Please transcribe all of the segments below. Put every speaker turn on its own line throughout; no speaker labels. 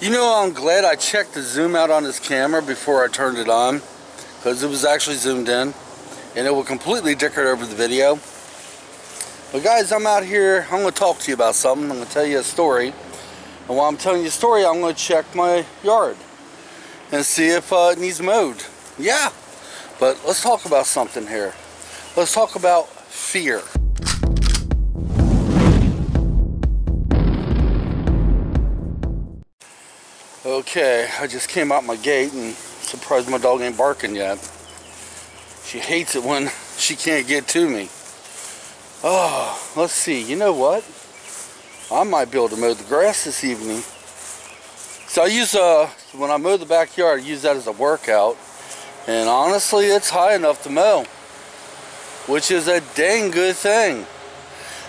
You know, I'm glad I checked the zoom out on this camera before I turned it on, because it was actually zoomed in and it will completely dicker over the video. But guys, I'm out here, I'm going to talk to you about something. I'm going to tell you a story, and while I'm telling you a story, I'm going to check my yard and see if it needs mowed. Yeah, but let's talk about something here. Let's talk about fear. Okay, I just came out my gate and surprised my dog ain't barking yet. She hates it when she can't get to me. Oh, let's see. You know what? I might be able to mow the grass this evening. So I use, when I mow the backyard, I use that as a workout. And honestly, it's high enough to mow, which is a dang good thing.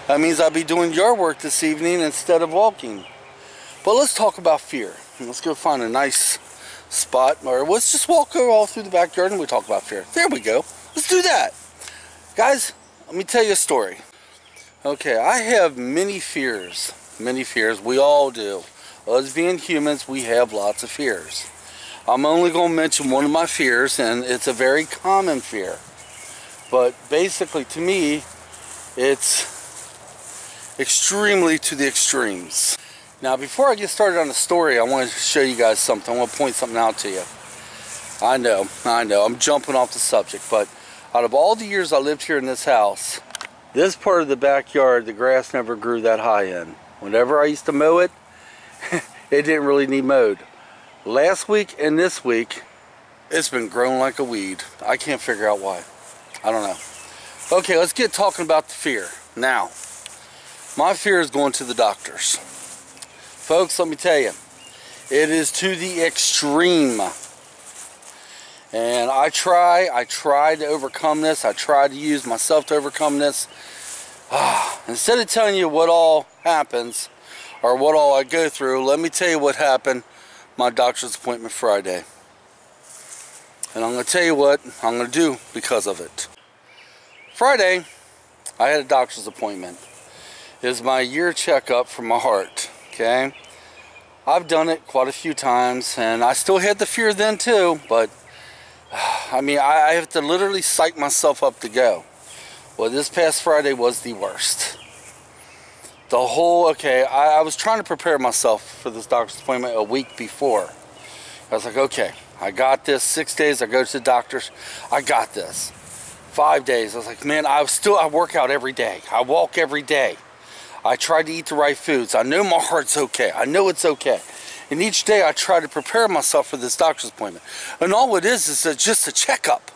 That means I'll be doing yard work this evening instead of walking. But let's talk about fear. Let's go find a nice spot, or let's just walk all through the backyard and we talk about fear. There we go. Let's do that. Guys, let me tell you a story. Okay, I have many fears. Many fears. We all do. Us being humans, we have lots of fears. I'm only going to mention one of my fears, and it's a very common fear. But basically, to me, it's extremely to the extremes. Now, before I get started on the story, I want to show you guys something. I want to point something out to you. I know, I'm jumping off the subject, but out of all the years I lived here in this house, this part of the backyard, the grass never grew that high in. Whenever I used to mow it, it didn't really need mowed. Last week and this week, it's been growing like a weed. I can't figure out why. I don't know. Okay, let's get talking about the fear. Now, my fear is going to the doctors. Folks, let me tell you, it is to the extreme. And I try to overcome this. I try to use myself to overcome this. Instead of telling you what all happens or what all I go through, let me tell you what happened my doctor's appointment Friday. And I'm going to tell you what I'm going to do because of it. Friday, I had a doctor's appointment. It was my year checkup for my heart. Okay, I've done it quite a few times, and I still had the fear then too, but I mean, I have to literally psych myself up to go. Well, this past Friday was the worst. I was trying to prepare myself for this doctor's appointment a week before. I was like, okay, I got this. 6 days I go to the doctor's, I got this. 5 days, I was like, man, I work out every day. I walk every day. I try to eat the right foods. I know my heart's okay. I know it's okay. And each day I try to prepare myself for this doctor's appointment. And all it is just a checkup.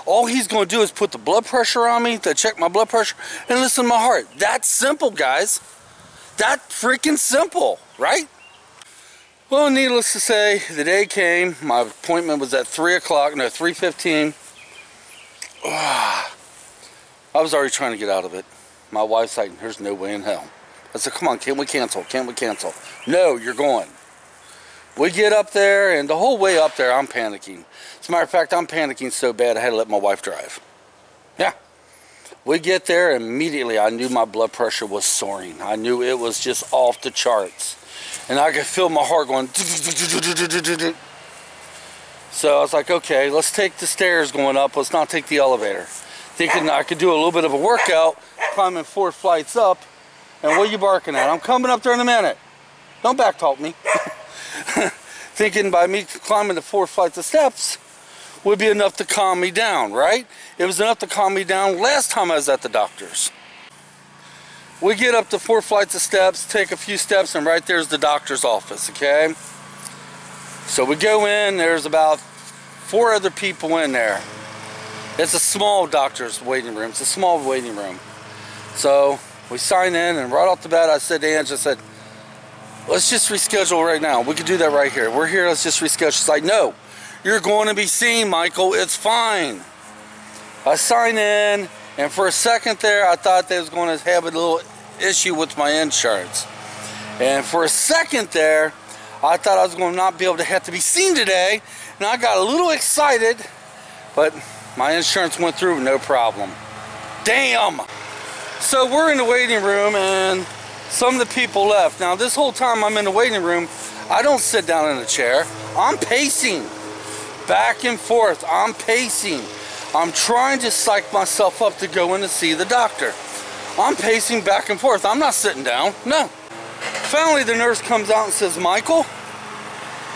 All he's going to do is put the blood pressure on me, to check my blood pressure, and listen to my heart. That's simple, guys. That freaking simple, right? Well, needless to say, the day came. My appointment was at 3:15. I was already trying to get out of it. My wife's like, there's no way in hell. I said, come on, can't we cancel? Can't we cancel? No, you're going. We get up there, and the whole way up there, I'm panicking. As a matter of fact, I'm panicking so bad I had to let my wife drive. Yeah. We get there, and immediately I knew my blood pressure was soaring. I knew it was just off the charts. And I could feel my heart going. So I was like, okay, let's take the stairs going up. Let's not take the elevator. Thinking I could do a little bit of a workout, climbing 4 flights up. And what are you barking at? I'm coming up there in a minute. Don't backtalk me. Thinking by me climbing the 4 flights of steps would be enough to calm me down, right? It was enough to calm me down last time I was at the doctor's. We get up to 4 flights of steps, take a few steps, and right there's the doctor's office, okay? So we go in, there's about 4 other people in there. It's a small doctor's waiting room. It's a small waiting room. So we sign in, and right off the bat, I said to Ange, I said, let's just reschedule right now. We could do that right here. We're here, let's just reschedule. She's like, no, you're going to be seen, Michael. It's fine. I sign in, and for a second there, I thought they was going to have a little issue with my insurance. And for a second there, I thought I was going to not be able to have to be seen today. And I got a little excited, but my insurance went through, no problem. Damn! So we're in the waiting room, and some of the people left. Now, this whole time I'm in the waiting room, I don't sit down in a chair. I'm pacing back and forth. I'm pacing. I'm trying to psych myself up to go in and see the doctor. I'm pacing back and forth. I'm not sitting down. No. Finally, the nurse comes out and says, Michael.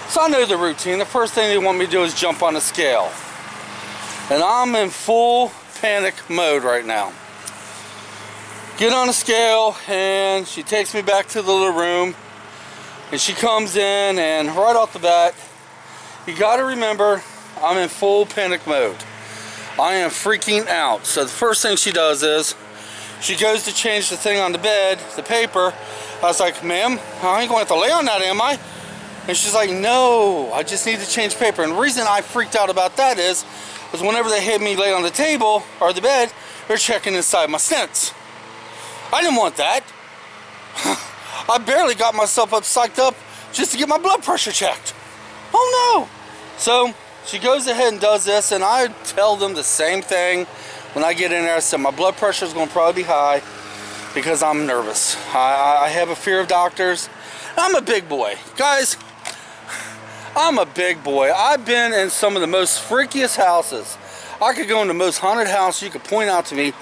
So I know the routine. The first thing they want me to do is jump on a scale. And I'm in full panic mode right now. Get on a scale, and she takes me back to the little room. And she comes in, and right off the bat, you got to remember, I'm in full panic mode. I am freaking out. So the first thing she does is, she goes to change the thing on the bed, the paper. I was like, ma'am, I ain't going to have to lay on that, am I? And she's like, no, I just need to change paper. And the reason I freaked out about that is whenever they had me lay on the table or the bed, they're checking inside my stents. I didn't want that. I barely got myself psyched up just to get my blood pressure checked. Oh no. So she goes ahead and does this, and I tell them the same thing when I get in there. I said my blood pressure is going to probably be high because I'm nervous. I have a fear of doctors. I'm a big boy. Guys, I'm a big boy. I've been in some of the most freakiest houses. I could go in the most haunted house you could point out to me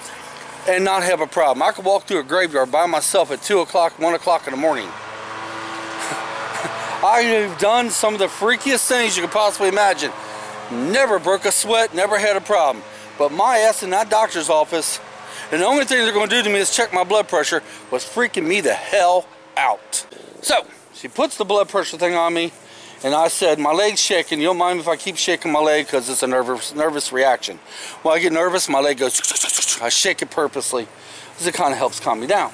and not have a problem. I could walk through a graveyard by myself at 2 o'clock, 1 o'clock in the morning. I have done some of the freakiest things you could possibly imagine. Never broke a sweat, never had a problem. But my ass in that doctor's office, and the only thing they're going to do to me is check my blood pressure, was freaking me the hell out. So, she puts the blood pressure thing on me, and I said, my leg's shaking. You don't mind if I keep shaking my leg because it's a nervous reaction. When I get nervous, my leg goes, I shake it purposely because it kind of helps calm me down.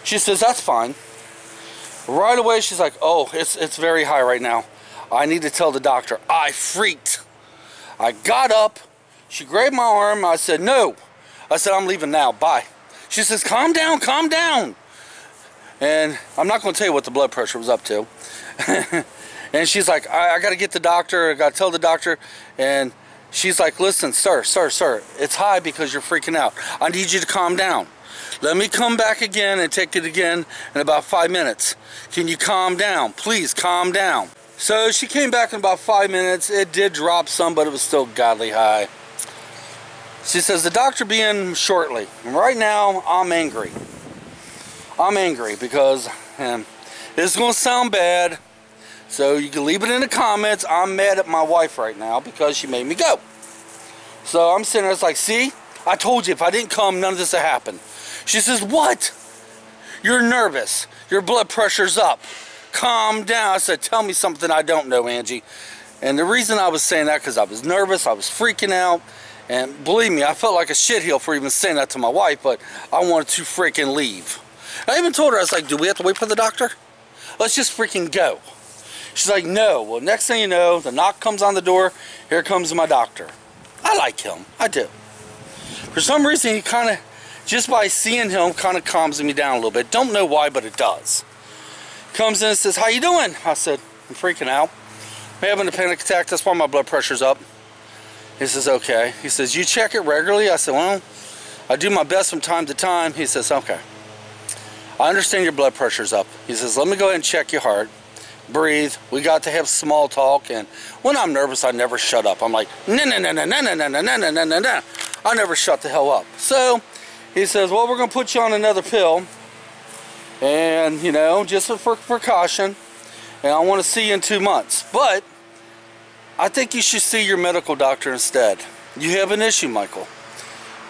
She says, that's fine. Right away, she's like, oh, it's very high right now. I need to tell the doctor. I freaked. I got up. She grabbed my arm. I said, no. I said, I'm leaving now. Bye. She says, calm down, calm down. And I'm not going to tell you what the blood pressure was up to. And she's like, I got to get the doctor. I got to tell the doctor. And she's like, listen, sir, it's high because you're freaking out. I need you to calm down. Let me come back again and take it again in about 5 minutes. Can you calm down? Please calm down. So she came back in about 5 minutes. It did drop some, but it was still godly high. She says, the doctor be in shortly. And right now, I'm angry. I'm angry because this is going to sound bad. So you can leave it in the comments. I'm mad at my wife right now because she made me go. So I'm sitting there, it's like, see? I told you if I didn't come, none of this would happen. She says, what? You're nervous. Your blood pressure's up. Calm down. I said, tell me something I don't know, Angie. And the reason I was saying that because I was nervous. I was freaking out. And believe me, I felt like a shitheel for even saying that to my wife, but I wanted to freaking leave. I even told her, I was like, do we have to wait for the doctor? Let's just freaking go. She's like, no. Well, next thing you know, the knock comes on the door. Here comes my doctor. I like him. I do. For some reason, he kind of, just by seeing him, kind of calms me down a little bit. Don't know why, but it does. Comes in and says, how you doing? I said, I'm freaking out. I'm having a panic attack. That's why my blood pressure's up. He says, okay. He says, you check it regularly? I said, well, I do my best from time to time. He says, okay. I understand your blood pressure's up. He says, let me go ahead and check your heart. Breathe. We got to have small talk, and when I'm nervous, I never shut up. I'm like, no. I never shut the hell up. So he says, well, we're going to put you on another pill, and, you know, just for precaution, and I want to see you in 2 months. But I think you should see your medical doctor instead. You have an issue, Michael.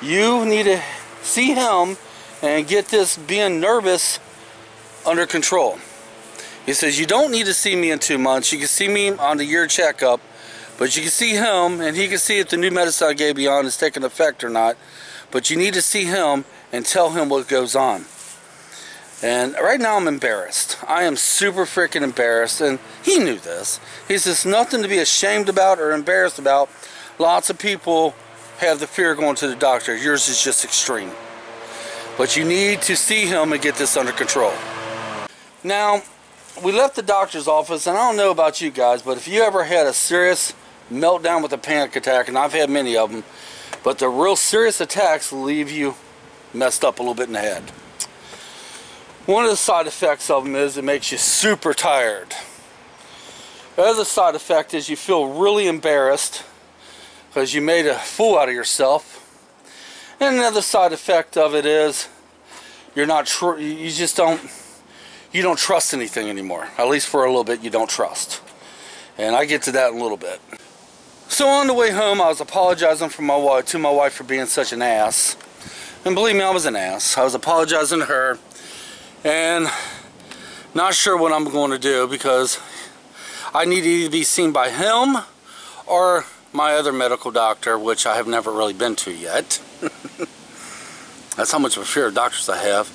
You need to see him and get this being nervous under control. He says, you don't need to see me in 2 months. You can see me on the year checkup, but you can see him, and he can see if the new medicine I gave you on is taking effect or not. But you need to see him and tell him what goes on. And right now I'm embarrassed. I am super freaking embarrassed, and he knew this. He says, nothing to be ashamed about or embarrassed about. Lots of people have the fear of going to the doctor. Yours is just extreme. But you need to see him and get this under control. Now, we left the doctor's office, and I don't know about you guys, but if you ever had a serious meltdown with a panic attack, and I've had many of them, but the real serious attacks leave you messed up a little bit in the head. One of the side effects of them is it makes you super tired. The other side effect is you feel really embarrassed because you made a fool out of yourself. And another side effect of it is you don't trust anything anymore. At least for a little bit, you don't trust. And I get to that in a little bit. So on the way home, I was apologizing to my wife for being such an ass. And believe me, I was an ass. I was apologizing to her. And not sure what I'm going to do because I need to either be seen by him or my other medical doctor, which I have never really been to yet. That's how much of a fear of doctors I have.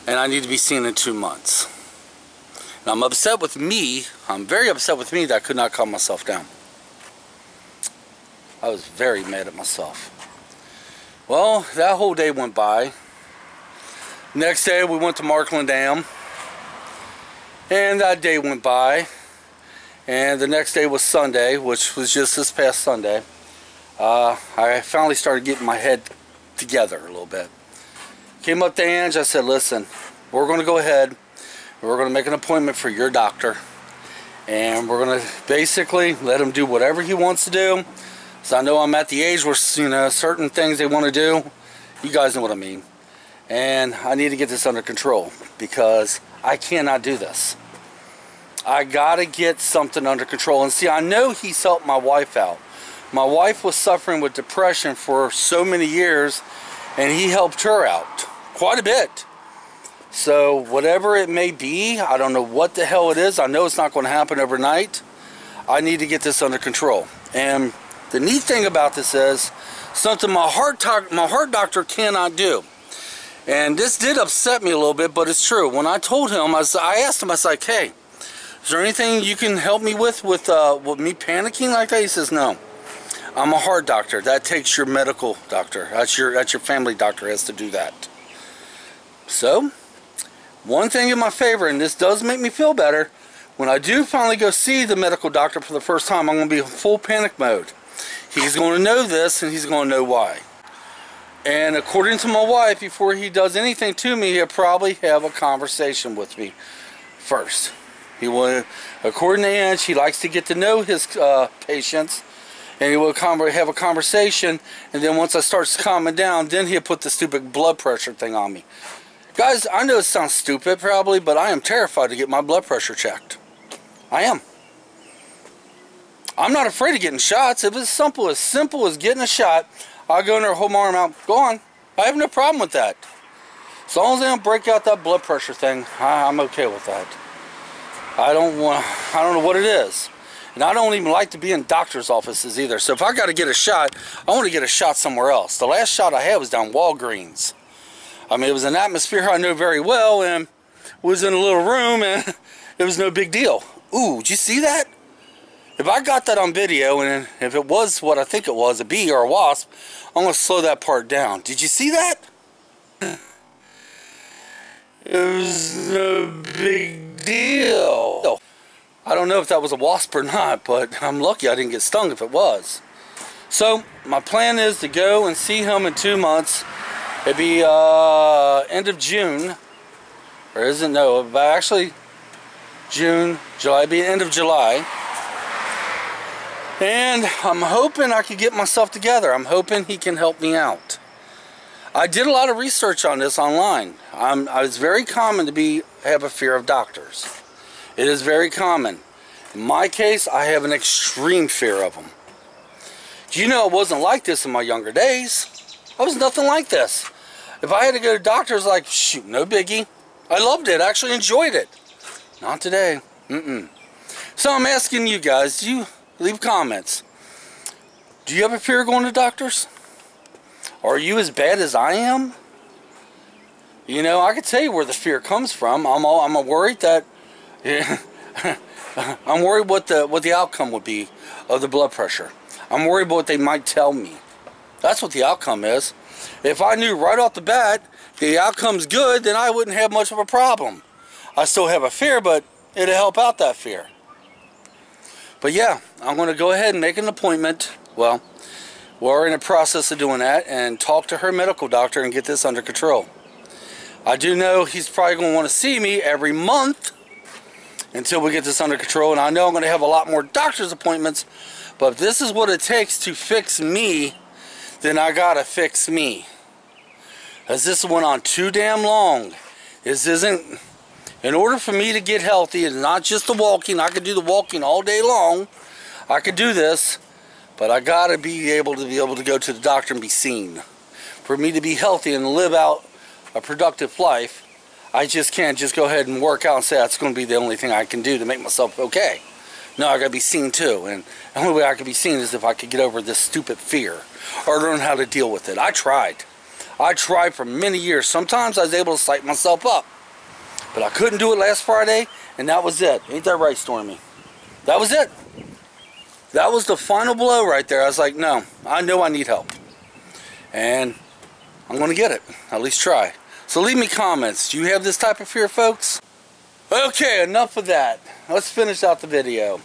And I need to be seen in 2 months. And I'm upset with me. I'm very upset with me that I could not calm myself down. I was very mad at myself. Well, that whole day went by. Next day we went to Markland Dam. And that day went by. And the next day was Sunday, which was just this past Sunday. I finally started getting my head together a little bit. Came up to Ange, I said, listen, we're going to go ahead. We're going to make an appointment for your doctor. And we're going to basically let him do whatever he wants to do. So I know I'm at the age where, you know, certain things they want to do. You guys know what I mean. And I need to get this under control because I cannot do this. I gotta get something under control. And see, I know he's helped my wife out. My wife was suffering with depression for so many years, and he helped her out quite a bit. So whatever it may be, I don't know what the hell it is. I know it's not going to happen overnight. I need to get this under control. And the neat thing about this is something my heart doctor cannot do. And this did upset me a little bit, but it's true. When I told him, I asked him, I was like, hey, is there anything you can help me with me panicking like that? He says, no. I'm a heart doctor. That takes your medical doctor. That's your family doctor has to do that. So, one thing in my favor, and this does make me feel better, when I do finally go see the medical doctor for the first time, I'm going to be in full panic mode. He's going to know this, and he's going to know why. And according to my wife, before he does anything to me, he'll probably have a conversation with me first. He will, according to Ange, he likes to get to know his patients, and he will have a conversation, and then once I start calming down, then he'll put the stupid blood pressure thing on me. Guys, I know it sounds stupid probably, but I am terrified to get my blood pressure checked. I am. I'm not afraid of getting shots. If it's simple as getting a shot, I'll go in there, hold my arm out, go on. I have no problem with that. As long as they don't break out that blood pressure thing, I'm okay with that. I don't know what it is. And I don't even like to be in doctor's offices either. So if I got to get a shot, I want to get a shot somewhere else. The last shot I had was down Walgreens. I mean, it was an atmosphere I know very well, and was in a little room, and it was no big deal. Ooh, did you see that? If I got that on video, and if it was what I think it was, a bee or a wasp, I'm going to slow that part down. Did you see that? It was no big deal. I don't know if that was a wasp or not, but I'm lucky I didn't get stung if it was. So, my plan is to go and see him in 2 months. It'd be end of June. Or isn't, no, but actually June, July, it'd be end of July. And I'm hoping I could get myself together. I'm hoping he can help me out. I did a lot of research on this online. It's very common to have a fear of doctors. It is very common. In my case, I have an extreme fear of them. You know, it wasn't like this in my younger days. I was nothing like this. If I had to go to doctors, like, shoot, no biggie. I loved it. I actually enjoyed it. Not today. So I'm asking you guys, do you leave comments? Do you have a fear of going to doctors? Are you as bad as I am? You know, I can tell you where the fear comes from. I'm worried that I'm worried what the outcome would be of the blood pressure. I'm worried about what they might tell me. That's what the outcome is. If I knew right off the bat the outcome's good, then I wouldn't have much of a problem. I still have a fear, but it'll help out that fear. But yeah, I'm going to go ahead and make an appointment. Well, we're in the process of doing that, and talk to her medical doctor and get this under control. I do know he's probably going to want to see me every month, until we get this under control. And I know I'm going to have a lot more doctor's appointments, but if this is what it takes to fix me, then I gotta fix me. As this went on too damn long. This isn't, in order for me to get healthy, and not just the walking, I could do the walking all day long, I could do this, but I gotta be able to go to the doctor and be seen. For me to be healthy and live out a productive life, I just can't just go ahead and work out and say that's going to be the only thing I can do to make myself okay. No, I gotta be seen too, and the only way I could be seen is if I could get over this stupid fear or learn how to deal with it. I tried for many years. Sometimes I was able to psych myself up, but I couldn't do it last Friday, and that was it. Ain't that right, Stormy? That was it. That was the final blow right there. I was like, no, I know I need help, and I'm gonna get it. At least try. So leave me comments. Do you have this type of fear, folks? Okay, enough of that. Let's finish out the video.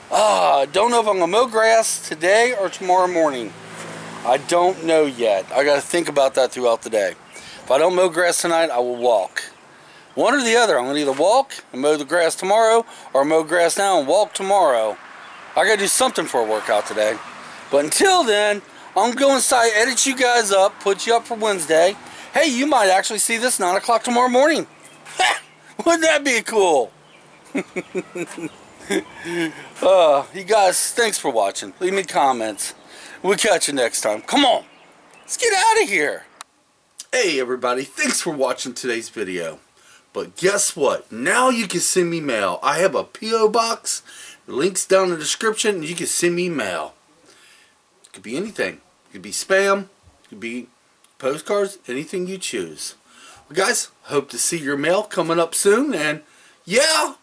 Don't know if I'm gonna mow grass today or tomorrow morning. I don't know yet. I gotta think about that throughout the day. If I don't mow grass tonight, I will walk. One or the other. I'm gonna either walk and mow the grass tomorrow, or mow grass now and walk tomorrow. I gotta do something for a workout today. But until then, I'm gonna go inside, edit you guys up, put you up for Wednesday. Hey, you might actually see this 9 o'clock tomorrow morning. Wouldn't that be cool? You guys, thanks for watching. Leave me comments. We'll catch you next time. Come on, let's get out of here. Hey everybody, thanks for watching today's video. But guess what? Now you can send me mail. I have a P.O. box. The link's down in the description, and you can send me mail. It could be anything. It could be spam. It could be postcards. Anything you choose. Well, guys, hope to see your mail coming up soon. And yeah.